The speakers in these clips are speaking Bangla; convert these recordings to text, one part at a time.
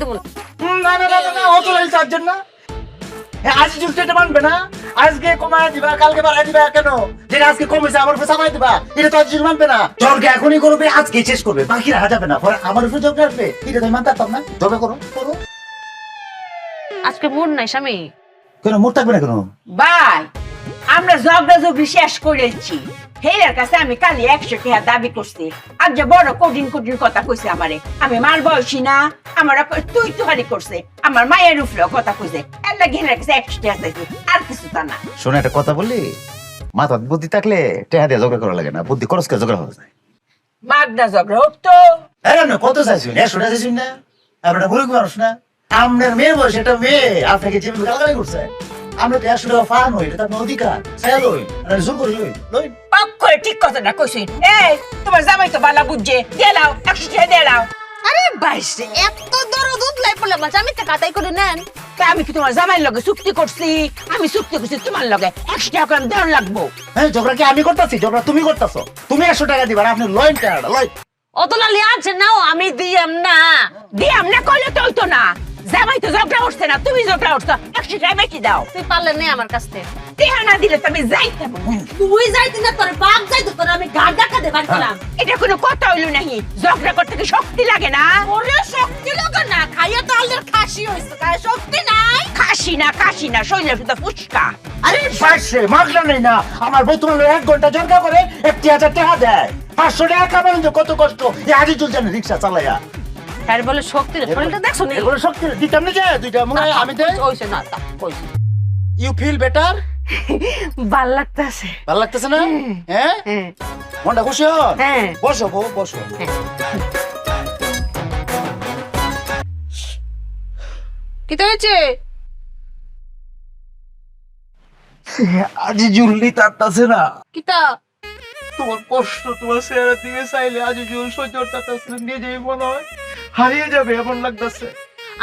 দেবো না। না না না না অত লাইন চার্জেন না আজ জুলটা মানবে না আজকে কমায় দিবা কালকে বাড়ায় দিবা কেন যেটা আজকে কমেছে আমার উপরে চাপাই দিবা এটা তো আজ মানবে না জলকে এখনই করবে আজকে শেষ করবে বাকি রাখা যাবে না পরে আমার উপরে জলকে আসবে এটা তো মানতে পারতাম না জলকে করো করো আজকে মন নাই স্বামী। কেন মোট থাকবে না কেন ভাই আমরা ঝগড়া ঝগড়ি শেষ করেছি হেরার কাছে আমি কালি 100 টাকা দাবি করছি আর যে বড় কঠিন কঠিন কথা কইছে আমারে আমি মার বয়সী না আমার তুই তুহারি করছে আমার মায়ের উপরেও কথা কইছে এর লাগে হেরার কাছে 100 টাকা চাইছি আর কিছু তা না শোনো একটা কথা বললি মাথা বুদ্ধি থাকলে টেহা দিয়ে ঝগড়া করা লাগে না বুদ্ধি খরচ করে ঝগড়া হয়ে যায় মাগনা ঝগড়া হোক তো না কত চাইছি 100 টাকা চাইছি না আপনারা ভুল মানুষ না আপনার মেয়ে বয়স একটা মেয়ে আপনাকে যেভাবে গালাগালি করছে আমরা তো 100 টাকা ফান হই এটা আপনার অধিকার চাই লই আর জোর করে লই লই পাক করে ঠিক কথাটা কইছি এই তোমার জামাই তো বালা বুঝছে দেলাও 100 টাকা দেলাও আরে বাইশ এত দরদ উতলাই পড়লে মাছ আমি কাটাই করে নেন। তা আমি কি তোমার জামাইয়ের লগে চুক্তি করছি আমি চুক্তি করছি তোমার লগে 100 টাকা করে দেওয়ার লাগবো হ্যাঁ ঝগড়া কি আমি করতেছি ঝগড়া তুমি করতেছো তুমি 100 টাকা দিবা আর আপনি লইন টাকা লই অত লালি আছে নাও আমি দিয়াম না। দিয়াম না কইলে তো হইতো না জামাই তো ঝগড়া উঠছে না তুমি ঝগড়া উঠছো 100 টাকা বেশি দাও তুই পারলে নে আমার কাছ থেকে। টিহা না দিলে তো আমি যাইতাম না। তুই যাইতি না তোর বাপ যাইতো তোর আমি গাড় ডাকা দেবার দিলাম। এটা কোনো কথা হইলো নাহি ঝগড়া করতে কি শক্তি লাগে না ওরে শক্তি লাগা না খাইয়া তো আলদের খাসি হইছে গায়ে শক্তি নাই। কাশি না শরীরের ভিতর ফুসকা আরে পাশে মাগলা নেই না আমার বউ তোমার 1 ঘন্টা ঝগড়া করে 1000 টাকা দেয় 500 টাকা কামানো যে কত কষ্ট এই আজ চলছে না রিকশা চালায়া তার বলে শক্তি রে শরীরটা দেখছো নি এগুলো শক্তি দিতাম না যে দুইটা মনে হয় আমি দেই হইছে না তা হইছে। ইউ ফিল বেটার ভাল লাগতাছে। ভালো লাগতেছে না হ্যাঁ হ্যাঁ মনটা খুশি হও হ্যাঁ বসো বউ বসো কি তো হয়েছে? আজি জুললি তারতাছে না কিতা তোমার কষ্ট তোমার চেহারা দিকে চাইলে আজি জুল সহ্য করতেছে নিজেই মনে হয় হারিয়ে যাবে এমন লাগতেছে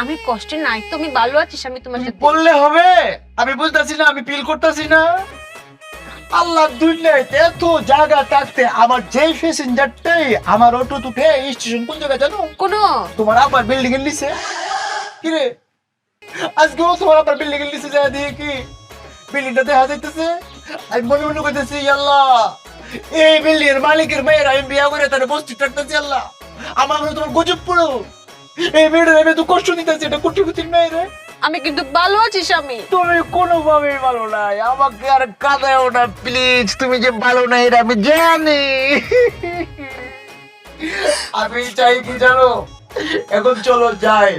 আমি কষ্টে নাই তো আমি ভালো আছি আমি তোমার সাথে। বললে হবে আমি বুঝতাছি না আমি ফিল করতেছি না আল্লাহ দুনিয়াতে এত জায়গা থাকতে আমার যেই প্যাসেঞ্জারটাই আমার অটো উঠে স্টেশন কোন জায়গা জানো কোনো তোমার আবার বিল্ডিং এর নিচে কি রে আজকেও তোমার আবার বিল্ডিং এর নিচে যায় দিয়ে কি বিল্ডিংটা দেখা যাইতেছে আমি মনে মনে কইতেছি আল্লাহ এই বিল্ডিং এর মালিকের মেয়ের আমি বিয়া করে তার বস্তি থাকতেছি আল্লাহ আমার মনে তোমার গজব পড়ো এই মেয়েটা আমি তো কষ্ট দিতেছি এটা কোটিপতির মেয়ে রে আমি কিন্তু ভালো আছি স্বামী। তুমি কোনোভাবেই ভালো নাই আমাকে আর কাঁদাও না প্লিজ তুমি যে ভালো নাই এটা আমি জানি আমি চাই কি জানো এখন চলো যাই